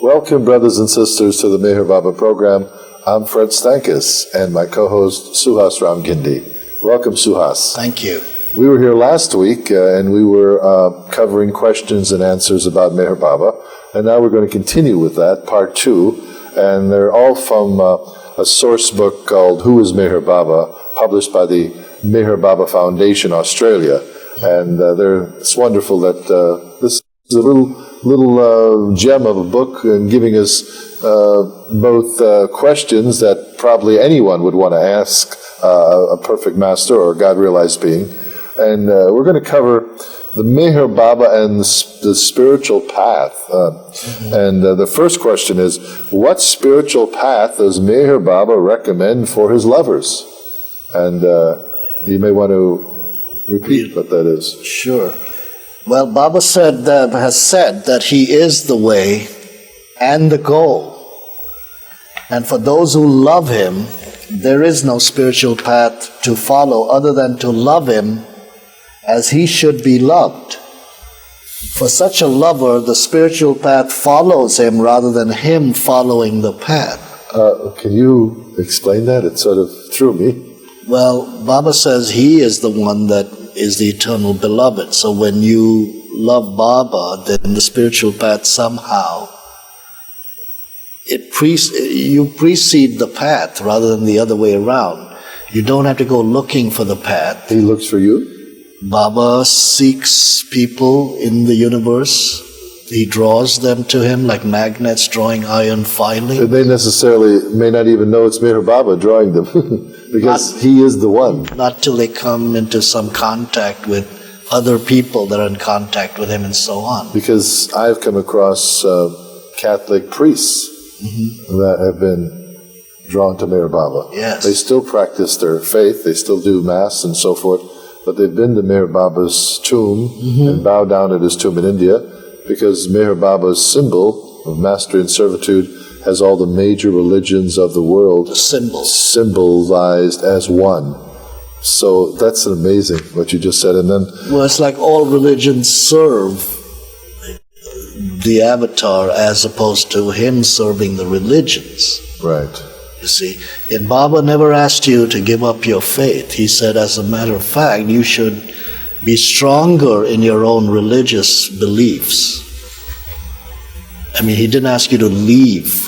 Welcome, brothers and sisters, to the Meher Baba program. I'm Fred Stankus and my co-host Suhas Ginde. Welcome, Suhas. Thank you. We were here last week and we were covering questions and answers about Meher Baba, and now we're going to continue with that, part 2, and they're all from a source book called Who is Meher Baba, published by the Meher Baba Foundation, Australia, and it's wonderful that this is a little gem of a book and giving us both questions that probably anyone would want to ask a perfect master or God-realized being. And we're going to cover the Meher Baba and the spiritual path. And the first question is, what spiritual path does Meher Baba recommend for his lovers? And you may want to repeat what that is. Sure. Well, Baba has said that he is the way and the goal. And for those who love him, there is no spiritual path to follow other than to love him as he should be loved. For such a lover, the spiritual path follows him rather than him following the path. Can you explain that? It sort of threw me. Well, Baba says he is the one that is the eternal beloved. So when you love Baba, then the spiritual path somehow, you precede the path rather than the other way around. You don't have to go looking for the path. He looks for you? Baba seeks people in the universe. He draws them to him like magnets drawing iron filing. They necessarily may not even know it's Meher Baba drawing them because he is the one. Not till they come into some contact with other people that are in contact with him and so on. Because I've come across Catholic priests that have been drawn to Meher Baba. Yes. They still practice their faith, they still do Mass and so forth, but they've been to Meher Baba's tomb and bow down at his tomb in India, because Meher Baba's symbol of mastery and servitude has all the major religions of the world symbolized as one. So that's amazing what you just said. And then, well, it's like all religions serve the avatar as opposed to him serving the religions. right. You see, and Baba never asked you to give up your faith. He said, as a matter of fact, you should be stronger in your own religious beliefs. I mean, he didn't ask you to leave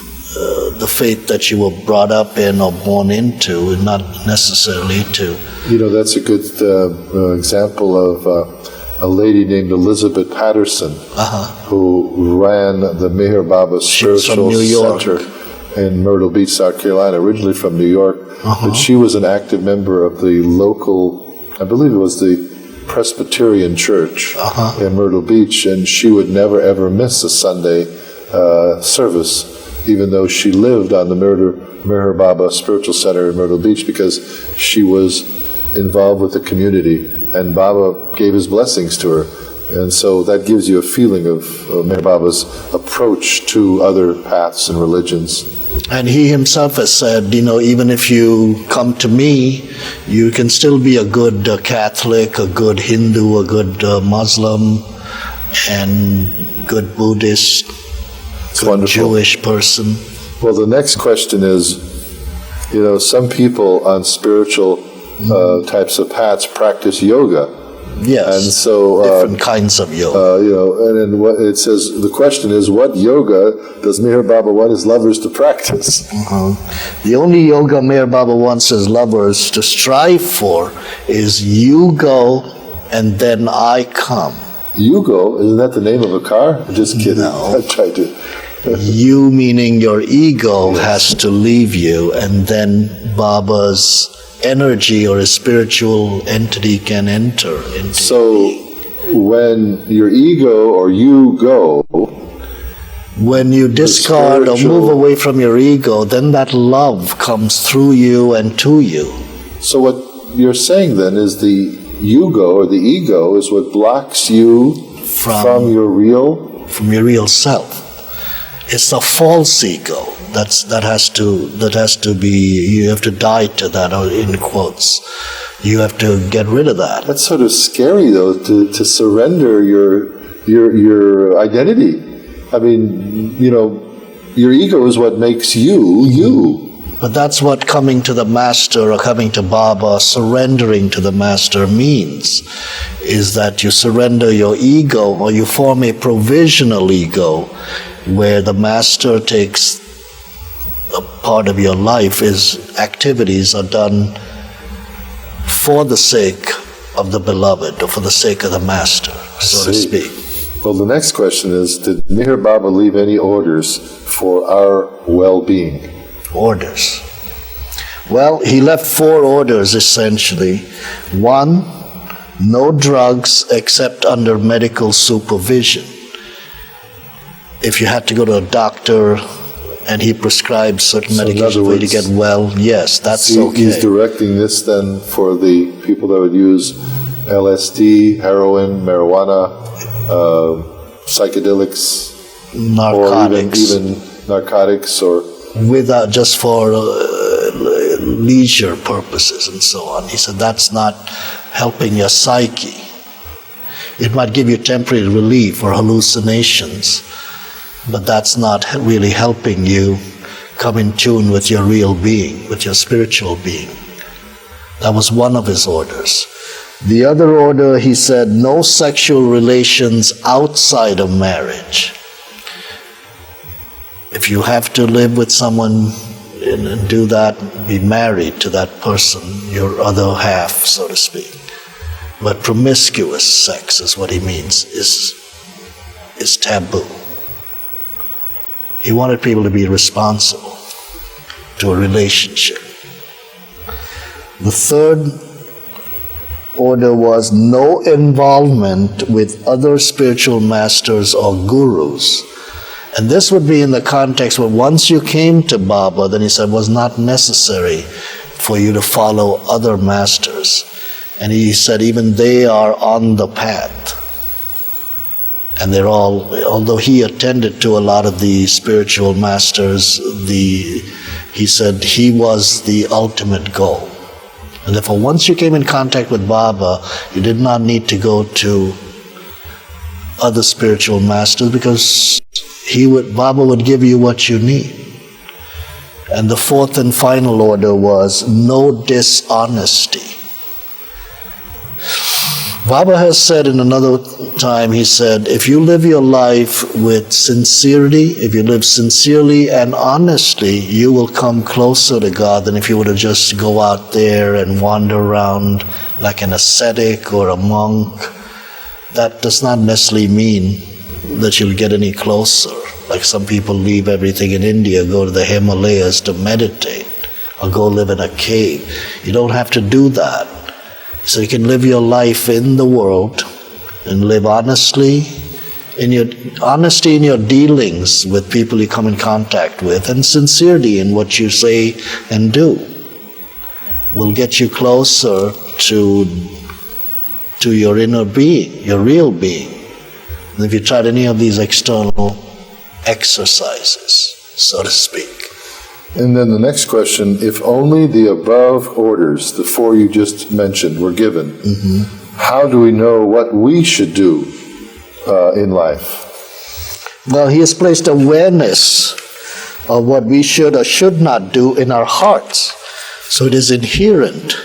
the faith that you were brought up in or born into, and not necessarily to. You know, that's a good example of a lady named Elizabeth Patterson, who ran the Meher Baba Spiritual Center in Myrtle Beach, South Carolina, originally from New York. But she was an active member of the local, I believe it was the Presbyterian Church in Myrtle Beach, and she would never ever miss a Sunday service, even though she lived on the Meher Baba Spiritual Center in Myrtle Beach, because she was involved with the community, and Baba gave his blessings to her. And so that gives you a feeling of Meher Baba's approach to other paths and religions. And he himself has said, you know, even if you come to me, you can still be a good Catholic, a good Hindu, a good Muslim, and good Buddhist, good Jewish person. Well, the next question is, you know, some people on spiritual types of paths practice yoga. Yes, and so different kinds of yoga. You know, and then what it says, the question is, what yoga does Meher Baba want his lovers to practice? The only yoga Meher Baba wants his lovers to strive for is you go and then I come. You go? Isn't that the name of a car? I'm just kidding. No. I tried to. You meaning your ego has to leave you, and then Baba's energy or a spiritual entity can enter into So when your ego or you go, When you discard or move away from your ego, then that love comes through you and to you. So what you're saying then is the ego or the ego is what blocks you from your real self. It's a false ego that has to be, you have to die to that, or in quotes. You have to get rid of that. That's sort of scary though, to surrender your identity. I mean, your ego is what makes you, you. But that's what coming to the Master or coming to Baba, surrendering to the Master means, is that you surrender your ego, or you form a provisional ego where the Master takes a part of your life. His activities are done for the sake of the beloved, or for the sake of the Master, so to speak. Well, the next question is, did Meher Baba leave any orders for our well-being? Orders. Well, he left 4 orders essentially. 1, no drugs except under medical supervision. If you had to go to a doctor and he prescribed certain medication for you to get well, yes, that's okay. He's directing this then for the people that would use LSD, heroin, marijuana, psychedelics, narcotics, or even narcotics, or without, just for leisure purposes and so on. He said that's not helping your psyche. It might give you temporary relief or hallucinations, but that's not really helping you come in tune with your real being, with your spiritual being. That was one of his orders. The other order, he said, no sexual relations outside of marriage. If you have to live with someone and do that, be married to that person, your other half, so to speak. But promiscuous sex is what he means, is taboo. He wanted people to be responsible to a relationship. The third order was no involvement with other spiritual masters or gurus. And this would be in the context where once you came to Baba, then he said it was not necessary for you to follow other masters. And he said even they are on the path. And they're all, although he attended to a lot of the spiritual masters, he said he was the ultimate goal. And therefore, once you came in contact with Baba, you did not need to go to other spiritual masters, because Baba would give you what you need. And the fourth and final order was no dishonesty. Baba has said in another time, he said, if you live your life with sincerity, if you live sincerely and honestly, you will come closer to God than if you were to just go out there and wander around like an ascetic or a monk. That does not necessarily mean that you'll get any closer. Like some people leave everything in India, go to the Himalayas to meditate, or go live in a cave. You don't have to do that. So you can live your life in the world and live honestly in your dealings with people you come in contact with, and sincerity in what you say and do will get you closer to your inner being, your real being. And if you tried any of these external exercises, so to speak. And then the next question, if only the above orders, the 4 you just mentioned, were given, how do we know what we should do in life? Well, he has placed awareness of what we should or should not do in our hearts. So it is inherent.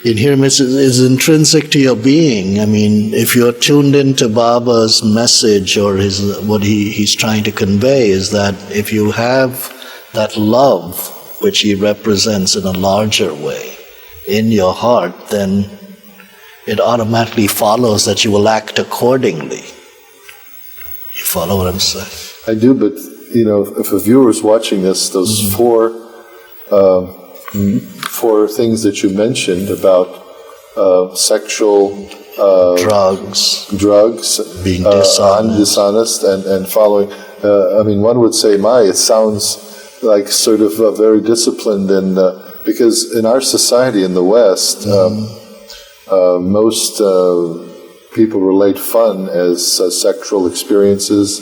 Inherent is intrinsic to your being. I mean, if you're tuned into Baba's message, or what he's trying to convey, is that if you have that love which he represents in a larger way in your heart, then it automatically follows that you will act accordingly. You follow what I'm saying? I do, but if a viewer's watching this, those 4 things that you mentioned about sexual drugs, being dishonest and following, I mean, one would say, it sounds like sort of very disciplined, and because in our society in the West, most people relate fun as sexual experiences,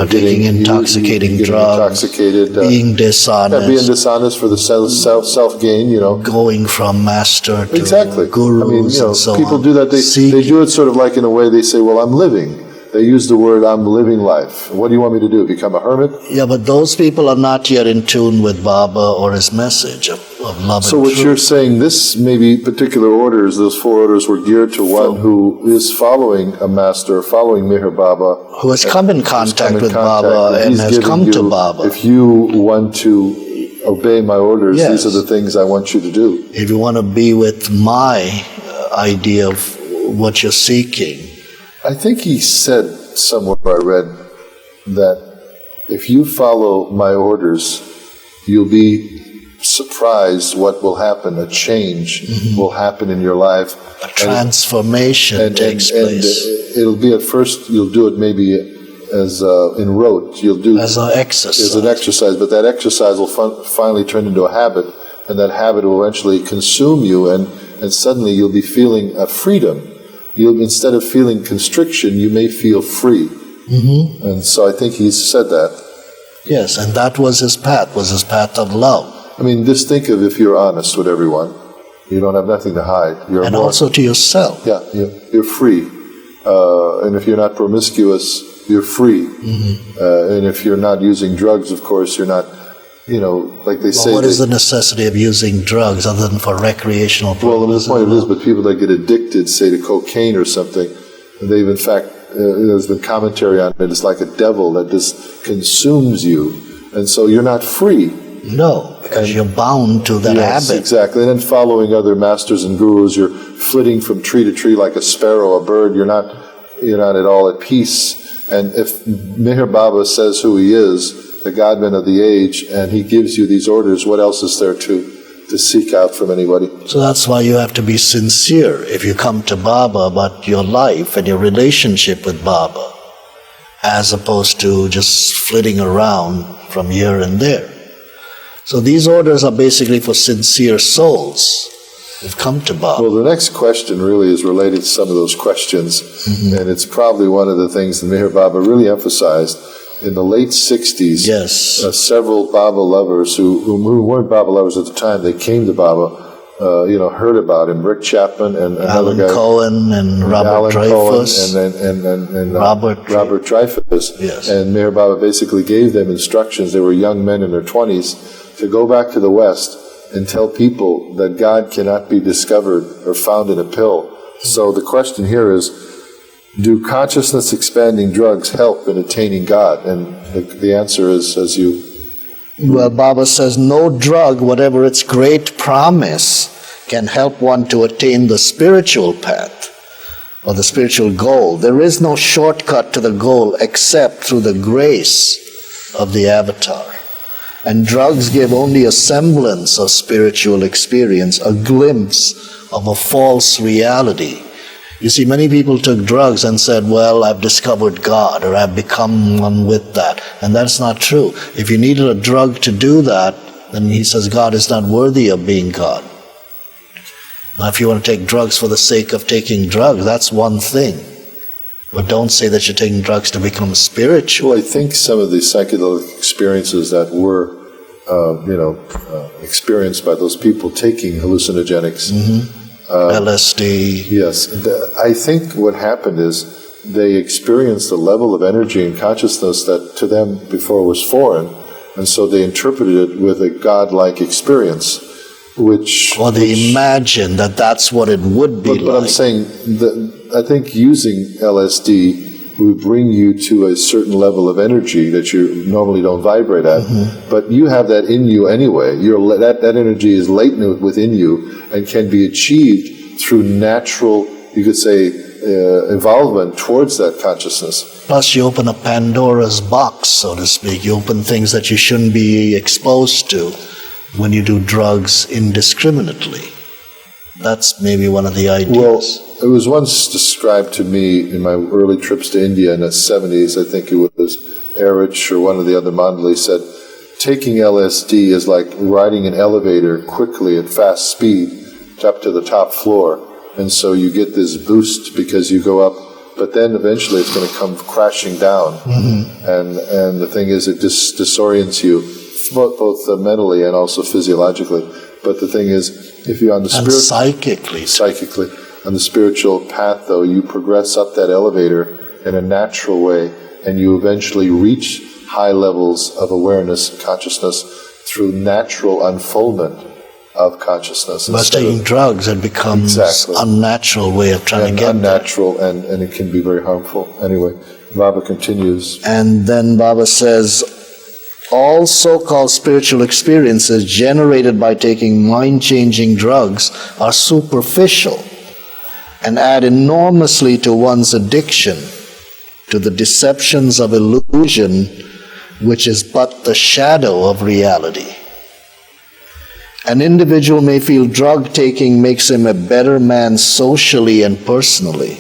taking intoxicating drugs, being dishonest. Being dishonest for the self-gain, Going from master to Exactly. gurus and so people on. do that. They do it sort of like in a way they say, well, I'm living. They use the word, I'm living life. What do you want me to do, become a hermit? Yeah, but those people are not yet in tune with Baba or his message of love So and what truth. you're saying, this maybe particular orders, those 4 orders were geared to one who is following a master, following Meher Baba. Who has come in contact with Baba and he's has giving come to you, Baba. If you want to obey my orders, Yes. these are the things I want you to do. If you want to be with my idea of what you're seeking. I think he said somewhere I read that if you follow my orders, you'll be surprised what will happen. A change will happen in your life. A transformation takes place. It'll be at first, you'll do it maybe as in rote. You'll do As an exercise. As an exercise, but that exercise will finally turn into a habit, and that habit will eventually consume you, and suddenly you'll be feeling a freedom. Instead of feeling constriction, you may feel free. And so I think he said that. Yes, and that was his path of love. I mean, just think of if you're honest with everyone. You don't have nothing to hide. And also to yourself. Yeah, you're free. And if you're not promiscuous, you're free. And if you're not using drugs, of course, you're not, like they say. What is the necessity of using drugs other than for recreational purposes? Well, the point is, but people that get addicted, say, to cocaine or something, they've in fact, there's been commentary on it, it's like a devil that just consumes you. And so you're not free. No, because you're bound to that habit. Exactly. And then following other masters and gurus, you're flitting from tree to tree like a sparrow, a bird. You're not at all at peace. And if Meher Baba says who he is, the Godman of the age, and he gives you these orders, what else is there to seek out from anybody? So that's why you have to be sincere if you come to Baba about your life and your relationship with Baba, as opposed to just flitting around from here and there. So these orders are basically for sincere souls who've come to Baba. Well, the next question really is related to some of those questions, and it's probably one of the things that Meher Baba really emphasized. In the late 60s, Yes. Several Baba lovers who weren't Baba lovers at the time, they came to Baba, heard about him. Rick Chapman and another guy. Alan Cohen and Robert Alan Dreyfus. Cohen and Robert Dreyfus. Yes. And Meher Baba basically gave them instructions. They were young men in their 20s to go back to the West and tell people that God cannot be discovered or found in a pill. So the question here is, do consciousness-expanding drugs help in attaining God? And the answer is, Well, Baba says no drug, whatever its great promise, can help one to attain the spiritual path or the spiritual goal. There is no shortcut to the goal except through the grace of the avatar. And drugs give only a semblance of spiritual experience, a glimpse of a false reality. You see, many people took drugs and said, well, I've discovered God, or I've become one with that. And that's not true. If you needed a drug to do that, then he says God is not worthy of being God. Now, if you want to take drugs for the sake of taking drugs, that's one thing. But don't say that you're taking drugs to become spiritual. Well, I think some of the psychedelic experiences that were, experienced by those people taking hallucinogenics, LSD. yes, I think what happened is they experienced a level of energy and consciousness that to them before was foreign, and so they interpreted it with a godlike experience, Or they imagine that that's what it would be like. But I'm saying that I think using LSD would bring you to a certain level of energy that you normally don't vibrate at. But you have that in you anyway. That energy is latent within you and can be achieved through natural, you could say, evolvement towards that consciousness. Plus you open a Pandora's box, so to speak. You open things that you shouldn't be exposed to when you do drugs indiscriminately. That's maybe one of the Well, ideas. it was once described to me in my early trips to India in the 70s, I think it was Erich or one of the other Mandalay said, taking LSD is like riding an elevator quickly at fast speed up to the top floor. And so you get this boost because you go up, but then eventually it's going to come crashing down. And the thing is, it disorients you, both mentally and also physiologically. But the thing is, if you're on the psychically, on the spiritual path, though, you progress up that elevator in a natural way, and you eventually reach high levels of awareness, consciousness, through natural unfoldment of consciousness. But taking drugs, it becomes unnatural way of trying to get unnatural, there. And it can be very harmful. Anyway, Baba continues. And then Baba says, all so-called spiritual experiences generated by taking mind-changing drugs are superficial and add enormously to one's addiction to the deceptions of illusion, which is but the shadow of reality. An individual may feel drug taking makes him a better man socially and personally,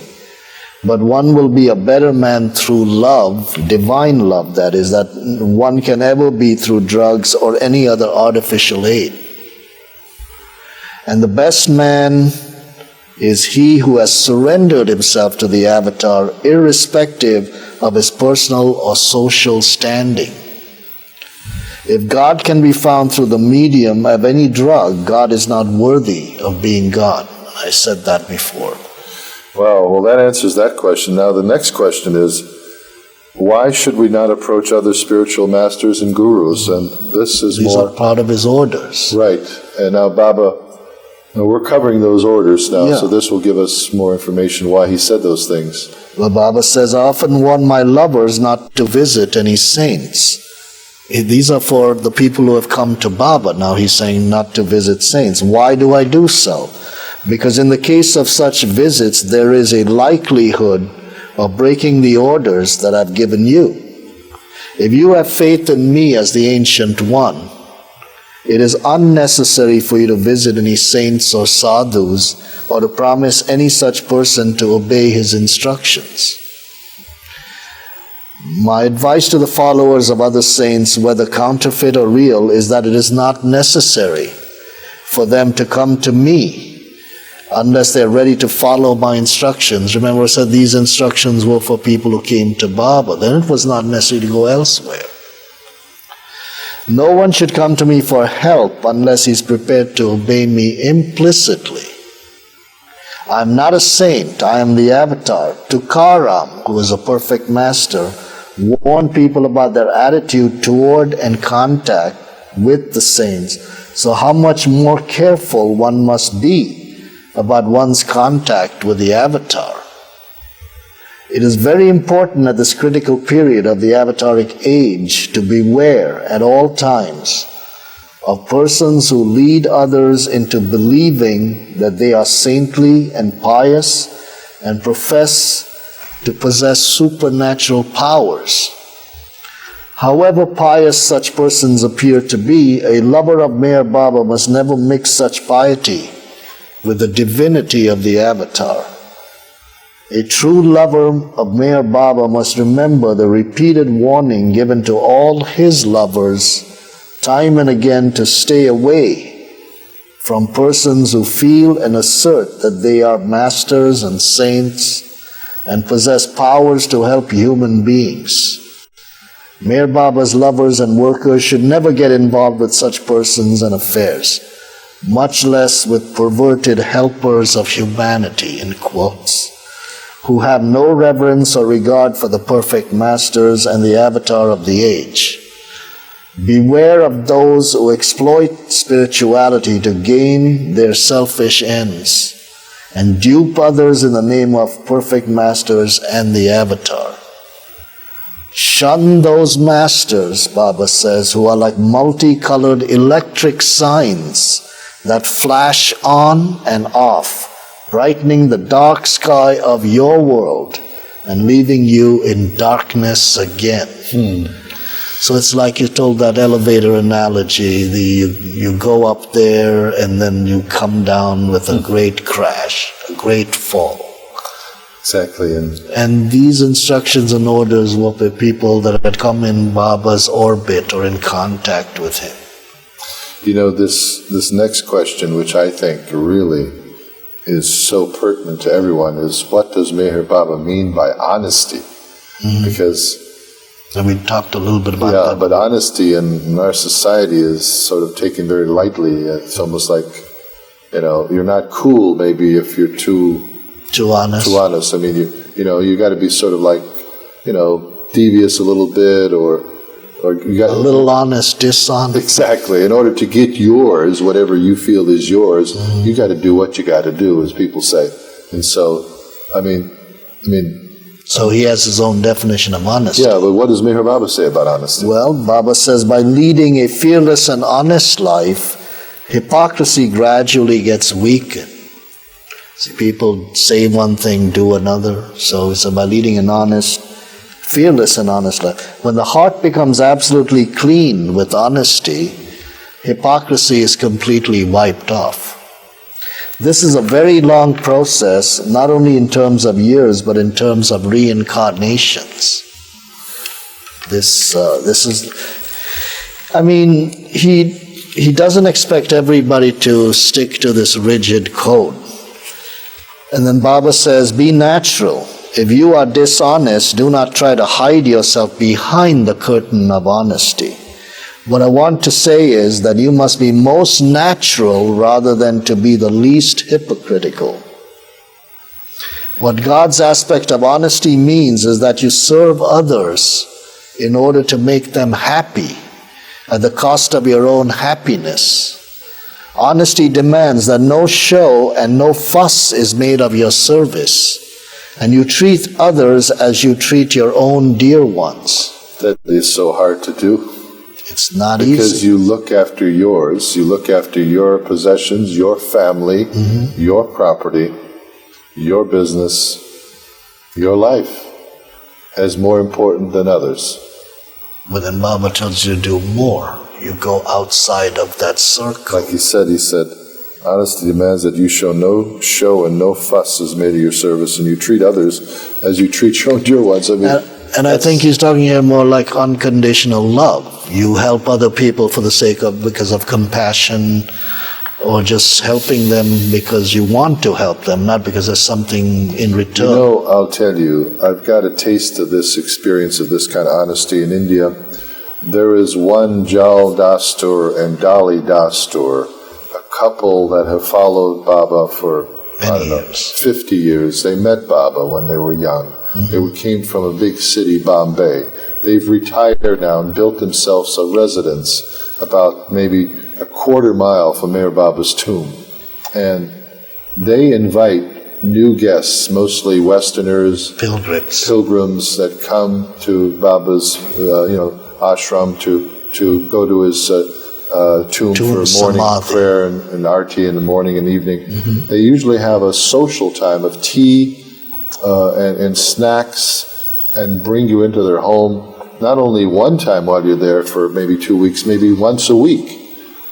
but one will be a better man through love, divine love, that is, that one can ever be through drugs or any other artificial aid. And the best man is he who has surrendered himself to the avatar, irrespective of his personal or social standing. If God can be found through the medium of any drug, God is not worthy of being God. I said that before. Well, that answers that question. Now the next question is, why should we not approach other spiritual masters and gurus? And These are part of his orders. Right. And now Baba, we're covering those orders now, so this will give us more information why he said those things. Well, Baba says, I often warn my lovers not to visit any saints. These are for the people who have come to Baba. Now he's saying not to visit saints. Why do I do so? Because in the case of such visits, there is a likelihood of breaking the orders that I've given you. If you have faith in me as the Ancient One, it is unnecessary for you to visit any saints or sadhus or to promise any such person to obey his instructions. My advice to the followers of other saints, whether counterfeit or real, is that it is not necessary for them to come to me unless they're ready to follow my instructions. Remember I said these instructions were for people who came to Baba. Then it was not necessary to go elsewhere. No one should come to me for help unless he's prepared to obey me implicitly. I am not a saint, I am the avatar. Tukaram, who is a perfect master, warned people about their attitude toward and contact with the saints. So how much more careful one must be about one's contact with the avatar. It is very important at this critical period of the avataric age to beware at all times of persons who lead others into believing that they are saintly and pious and profess to possess supernatural powers. However pious such persons appear to be, a lover of Meher Baba must never mix such piety with the divinity of the avatar. A true lover of Meher Baba must remember the repeated warning given to all his lovers time and again to stay away from persons who feel and assert that they are masters and saints and possess powers to help human beings. Meher Baba's lovers and workers should never get involved with such persons and affairs, much less with perverted helpers of humanity, in quotes, who have no reverence or regard for the perfect masters and the avatar of the age. Beware of those who exploit spirituality to gain their selfish ends and dupe others in the name of perfect masters and the avatar. Shun those masters, Baba says, who are like multicolored electric signs that flash on and off, brightening the dark sky of your world and leaving you in darkness again. So it's like you told that elevator analogy. You go up there and then you come down with a great crash, a great fall. Exactly. And these instructions and orders were for people that had come in Baba's orbit or in contact with him. You know, this next question, which I think really is so pertinent to everyone, is what does Meher Baba mean by honesty? Because... And we talked a little bit about that. Yeah, but honesty in our society is sort of taken very lightly. It's almost like, you know, you're not cool maybe if you're too honest. Too honest. I mean, you got to be sort of like, you know, devious a little bit, or you got a little honest, dishonest. Exactly. In order to get yours, whatever you feel is yours, you got to do what you got to do, as people say. And so, I mean. So he has his own definition of honesty. Yeah, but what does Meher Baba say about honesty? Well, Baba says, by leading a fearless and honest life, hypocrisy gradually gets weakened. See, people say one thing, do another. So by leading an honest, fearless and honest life. When the heart becomes absolutely clean with honesty, hypocrisy is completely wiped off. This is a very long process, not only in terms of years, but in terms of reincarnations. This is, I mean, he doesn't expect everybody to stick to this rigid code. And then Baba says, be natural. If you are dishonest, do not try to hide yourself behind the curtain of honesty. What I want to say is that you must be most natural rather than to be the least hypocritical. What God's aspect of honesty means is that you serve others in order to make them happy at the cost of your own happiness. Honesty demands that no show and no fuss is made of your service, and you treat others as you treat your own dear ones. That is so hard to do. It's not easy. Because you look after yours, you look after your possessions, your family, your property, your business, your life as more important than others. But then Baba tells you to do more. You go outside of that circle. Like he said, honesty demands that you show no show and no fuss is made of your service, and you treat others as you treat your own dear ones. I mean, and I think he's talking here more like unconditional love. You help other people for the sake of, because of compassion, or just helping them because you want to help them, not because there's something in return. You know, I'll tell you, I've got a taste of this experience of this kind of honesty in India. There is one Jal Dastur and Dali Dastur, a couple that have followed Baba for, many years. 50 years. They met Baba when they were young. They came from a big city, Bombay. They've retired now and built themselves a residence about maybe a quarter mile from Meher Baba's tomb. And they invite new guests, mostly Westerners, pilgrims that come to Baba's, ashram to go to his tomb for morning prayer and arti in the morning and evening. They usually have a social time of tea and snacks, and bring you into their home, not only one time while you're there for maybe 2 weeks, maybe once a week.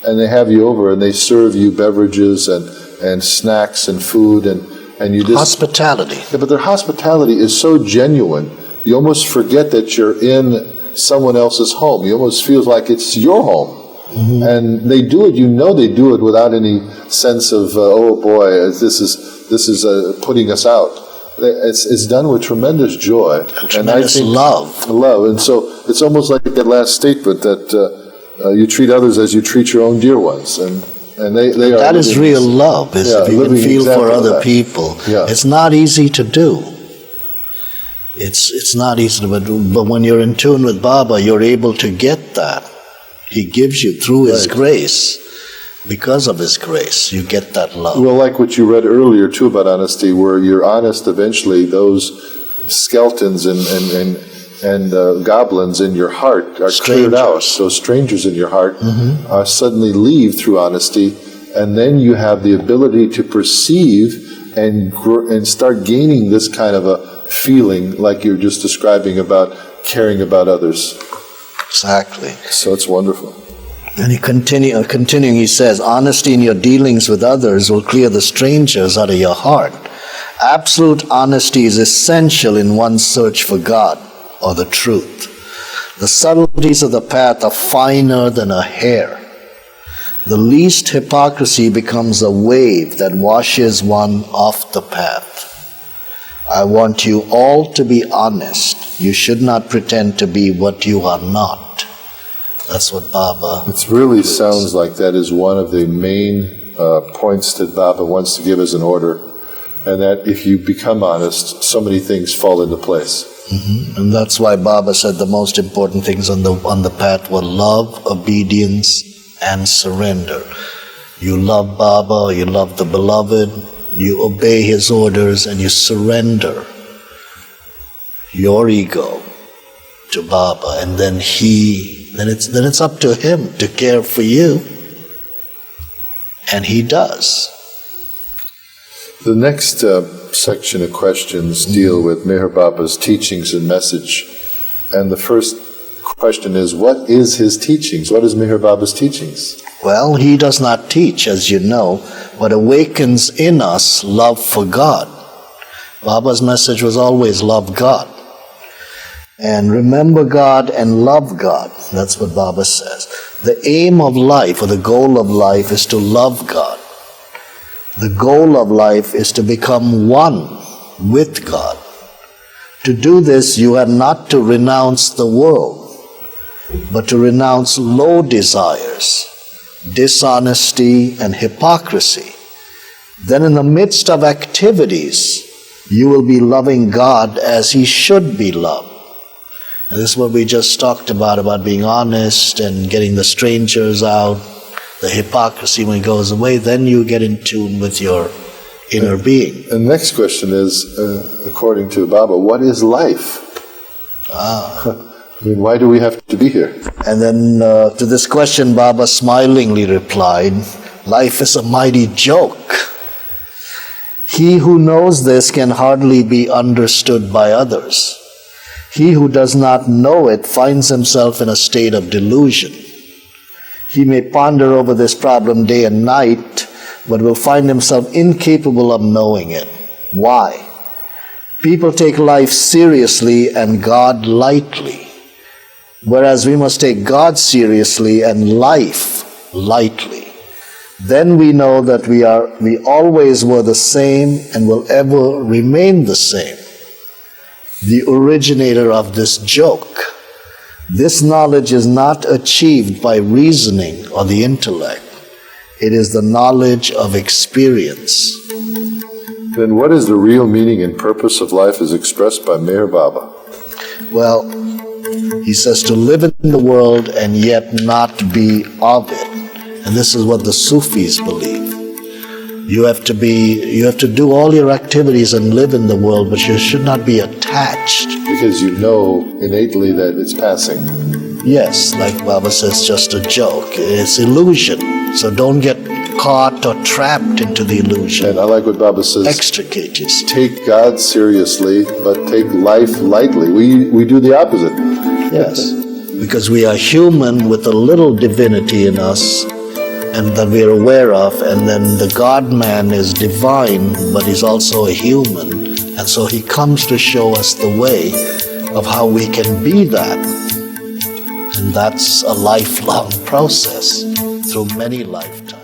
And they have you over and they serve you beverages and snacks and food and you just... Hospitality. Yeah, but their hospitality is so genuine, you almost forget that you're in someone else's home. You almost feel like it's your home. And they do it, they do it without any sense of, oh boy, this is putting us out. It's done with tremendous joy. And I think love. And so it's almost like that last statement that you treat others as you treat your own dear ones. And they are... That is real love, if you can feel for other people. Yeah. It's not easy to do. It's not easy to do. But when you're in tune with Baba, you're able to get that. He gives you through His grace. Because of His grace, you get that love. Well, like what you read earlier, too, about honesty, where you're honest, eventually those skeletons and goblins in your heart are cleared out. So strangers in your heart suddenly leave through honesty, and then you have the ability to perceive and start gaining this kind of a feeling like you're just describing about caring about others. Exactly. So it's wonderful. And continuing, he says, honesty in your dealings with others will clear the strangers out of your heart. Absolute honesty is essential in one's search for God or the truth. The subtleties of the path are finer than a hair. The least hypocrisy becomes a wave that washes one off the path. I want you all to be honest. You should not pretend to be what you are not. That's what Baba... It really sounds like that is one of the main points that Baba wants to give as an order, and that if you become honest, so many things fall into place. Mm-hmm. And that's why Baba said the most important things on the path were love, obedience, and surrender. You love Baba, you love the beloved, you obey his orders, and you surrender your ego to Baba, and then it's up to him to care for you, and he does. The next section of questions deal with Meher Baba's teachings and message, and the first question is, what is his teachings? What is Meher Baba's teachings? Well, he does not teach, as you know, but awakens in us love for God. Baba's message was always love God. And remember God and love God. That's what Baba says. The aim of life, or the goal of life, is to love God. The goal of life is to become one with God. To do this, you are not to renounce the world, but to renounce low desires, dishonesty, and hypocrisy. Then in the midst of activities, you will be loving God as he should be loved. And this is what we just talked about being honest and getting the strangers out, the hypocrisy when it goes away. Then you get in tune with your inner being. And the next question is, according to Baba, what is life? I mean, why do we have to be here? And then to this question, Baba smilingly replied, life is a mighty joke. He who knows this can hardly be understood by others. He who does not know it finds himself in a state of delusion. He may ponder over this problem day and night, but will find himself incapable of knowing it. Why? People take life seriously and God lightly, whereas we must take God seriously and life lightly. Then we know that we always were the same and will ever remain the same. The originator of this joke. This knowledge is not achieved by reasoning or the intellect. It is the knowledge of experience. Then what is the real meaning and purpose of life as expressed by Meher Baba? Well, he says to live in the world and yet not be of it. And this is what the Sufis believe. You have to do all your activities and live in the world, but you should not be attached. Because you know innately that it's passing. Yes, like Baba says, just a joke. It's illusion. So don't get caught or trapped into the illusion. And I like what Baba says. Extricate yourself. Take God seriously, but take life lightly. We do the opposite. Yes, because we are human with a little divinity in us, and that we are aware of, and then the God-man is divine, but he's also a human, and so he comes to show us the way of how we can be that. And that's a lifelong process through many lifetimes.